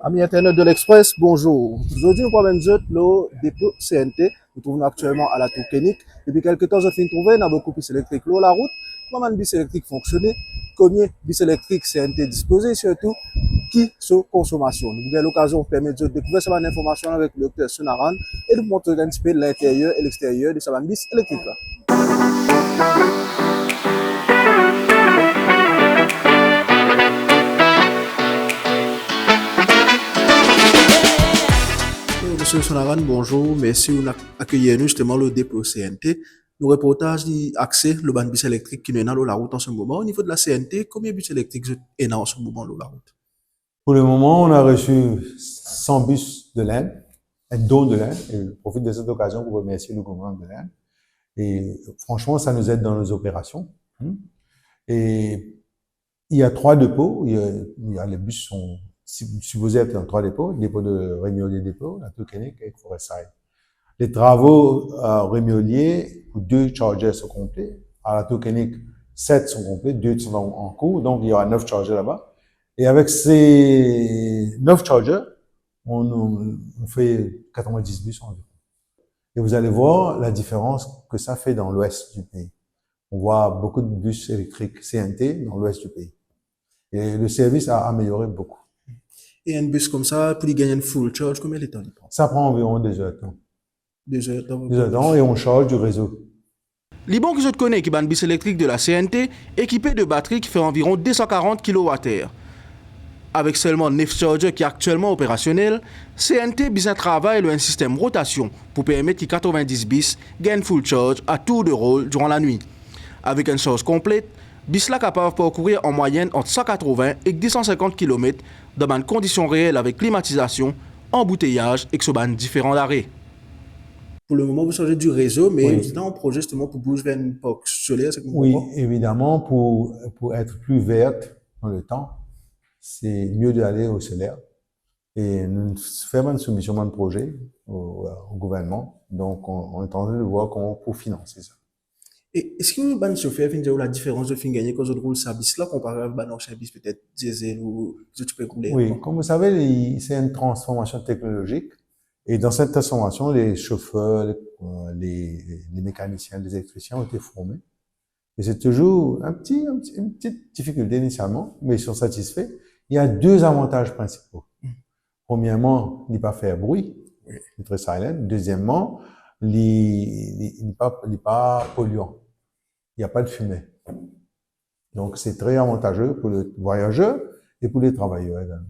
Amis internautes de l'Express, bonjour. Aujourd'hui, nous prenons le dépôt CNT. Nous trouvons actuellement à la tour Kénique. Depuis quelques temps, je finis de trouver, nous avons beaucoup de bus électriques la route. Comment un bus électrique fonctionne, combien de bus électriques CNT disposés, surtout, qui sont consommation. Nous avons l'occasion de permettre de découvrir cette information avec le docteur Sonaran et de montrer un petit peu l'intérieur et l'extérieur de ce bus électrique là. Monsieur Sonaran, bonjour. Merci d'accueillir nous justement le dépôt CNT. Nos reportages accès le ban bus électrique qui est dans la route en ce moment. Au niveau de la CNT, combien de bus électriques est dans ce moment dans la route? Pour le moment, on a reçu 100 bus de l'Inde, un don de l'Inde, et je profite de cette occasion pour remercier le gouvernement de l'Inde. Et franchement, ça nous aide dans nos opérations. Et il y a 3 dépôts. Les bus sont supposés être dans 3 dépôts. Le dépôt de Rémiolier dépôt, la tour Kénique et Forestside. Les travaux à Rémiolier, où 2 chargers sont complets. À la tour Kénique, 7 sont complets, 2 sont en cours. Donc, il y aura 9 chargers là-bas. Et avec ces 9 chargers, on fait 90 bus environ. Et vous allez voir la différence que ça fait dans l'ouest du pays. On voit beaucoup de bus électriques CNT dans l'ouest du pays. Et le service a amélioré beaucoup. Et un bus comme ça, pour y gagner une full charge, combien de temps il prend? Ça prend environ 2 heures de temps. 2 heures de temps. 2 heures de temps et on charge du réseau. Les bons que je connais qui est un bus électrique de la CNT, équipé de batterie qui fait environ 240 kWh. Avec seulement 9 chargers qui sont actuellement opérationnels, CNT bien travaille un système rotation pour permettre que 90 bis gagnent full charge à tour de rôle durant la nuit. Avec une charge complète, bis là capable de parcourir en moyenne entre 180 et 250 km dans des conditions réelles avec climatisation, embouteillage et différents arrêts. Pour le moment, vous changez du réseau, mais Oui. vous êtes en projet justement pour bouger vers une POC solaire, c'est comme Oui, évidemment, pour être plus verte dans le temps, c'est mieux d'aller au solaire. Et nous faisons une soumission de projet au gouvernement. Donc, on est en train de voir comment pour financer ça. Et est-ce que vous avez chauffeur fin la différence de fin gagner quand on roule sa bis là comparé avec un service peut-être diesel ou que tu peux rouler? Oui, comme vous savez, c'est une transformation technologique. Et dans cette transformation, les chauffeurs, les mécaniciens, les électriciens ont été formés. Et c'est toujours une petite difficulté initialement, mais ils sont satisfaits. Il y a 2 avantages principaux. Premièrement, il ne pas faire bruit, il est très silent. Deuxièmement, il n'est pas polluant. Il n'y a pas de fumée. Donc, c'est très avantageux pour le voyageur et pour les travailleurs également.